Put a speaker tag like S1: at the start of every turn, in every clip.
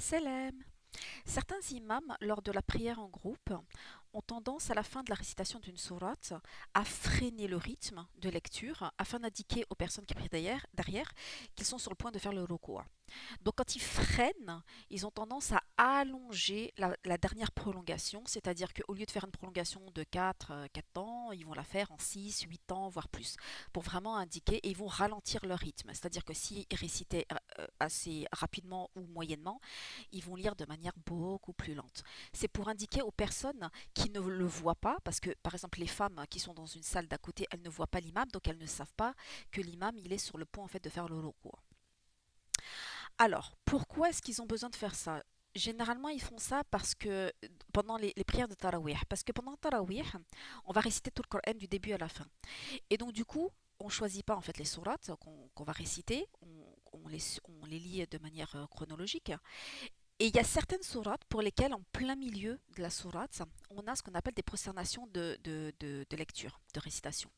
S1: Salam. Certains imams, lors de la prière en groupe, ont tendance à la fin de la récitation d'une sourate à freiner le rythme de lecture afin d'indiquer aux personnes qui prient derrière qu'ils sont sur le point de faire le ruku'. Donc quand ils freinent, ils ont tendance à allonger la dernière prolongation, c'est-à-dire qu'au lieu de faire une prolongation de 4 temps, ils vont la faire en 6, 8 temps, voire plus, pour vraiment indiquer, et ils vont ralentir leur rythme. C'est-à-dire que s'ils récitaient assez rapidement ou moyennement, ils vont lire de manière beaucoup plus lente. C'est pour indiquer aux personnes qui ne le voient pas, parce que par exemple les femmes qui sont dans une salle d'à côté, elles ne voient pas l'imam, donc elles ne savent pas que l'imam il est sur le point en fait de faire le ruku'. Alors, pourquoi est-ce qu'ils ont besoin de faire ça? Généralement, ils font ça parce que pendant les prières de Tarawih, parce que pendant Tarawih, on va réciter tout le Coran du début à la fin. Et donc, du coup, on ne choisit pas en fait les sourates qu'on va réciter, on les lit de manière chronologique. Et il y a certaines sourates pour lesquelles, en plein milieu de la sourate, on a ce qu'on appelle des prosternations de lecture, de récitation.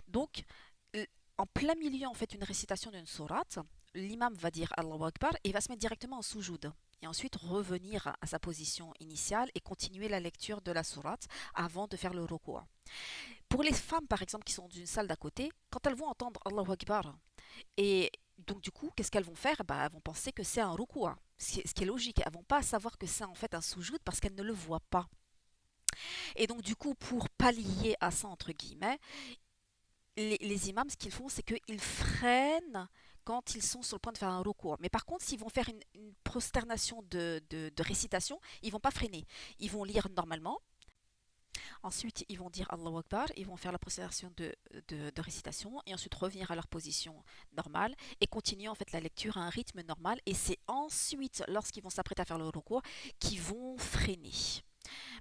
S1: Donc, en plein milieu, en fait, une récitation d'une sourate, l'imam va dire Allahu Akbar et va se mettre directement en soujoud. Et ensuite revenir à sa position initiale et continuer la lecture de la sourate avant de faire le ruku'. Pour les femmes, par exemple, qui sont dans une salle d'à côté, quand elles vont entendre Allahu Akbar, et donc du coup, qu'est-ce qu'elles vont faire? Bah, elles vont penser que c'est un ruku', ce qui est logique. Elles vont pas savoir que c'est en fait un soujoud parce qu'elles ne le voient pas. Et donc du coup, pour pallier à ça, entre guillemets, les imams, ce qu'ils font, c'est qu'ils freinent quand ils sont sur le point de faire un recours. Mais par contre, s'ils vont faire une prosternation de récitation, ils vont pas freiner. Ils vont lire normalement. Ensuite, ils vont dire Allahu Akbar. Ils vont faire la prosternation de récitation. Et ensuite revenir à leur position normale. Et continuer en fait la lecture à un rythme normal. Et c'est ensuite, lorsqu'ils vont s'apprêter à faire le recours, qu'ils vont freiner.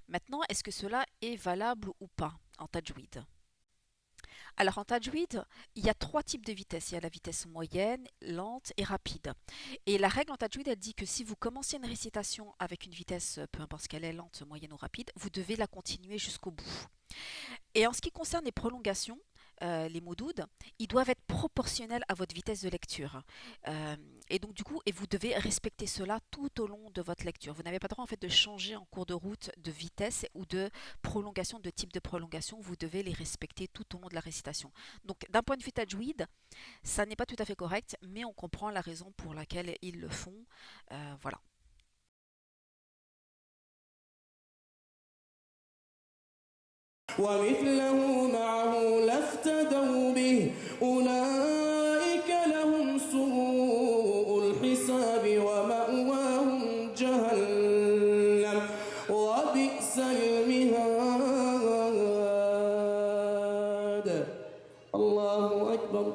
S1: Maintenant, est-ce que cela est valable ou pas en tajwid? Alors en tajwid, il y a trois types de vitesses. Il y a la vitesse moyenne, lente et rapide. Et la règle en tajwid, elle dit que si vous commencez une récitation avec une vitesse, peu importe ce qu'elle est, lente, moyenne ou rapide, vous devez la continuer jusqu'au bout. Et en ce qui concerne les prolongations, les moduds, ils doivent être proportionnels à votre vitesse de lecture. Euh, et donc du coup, et vous devez respecter cela tout au long de votre lecture. Vous n'avez pas le droit en fait de changer en cours de route de vitesse ou de prolongation, de type de prolongation. Vous devez les respecter tout au long de la récitation. Donc d'un point de vue tajwid, ça n'est pas tout à fait correct, mais on comprend la raison pour laquelle ils le font. Voilà.
S2: ومثله معه لافتدوا به أولئك لهم سوء الحساب ومأواهم جهنم وبئس المهاد الله أكبر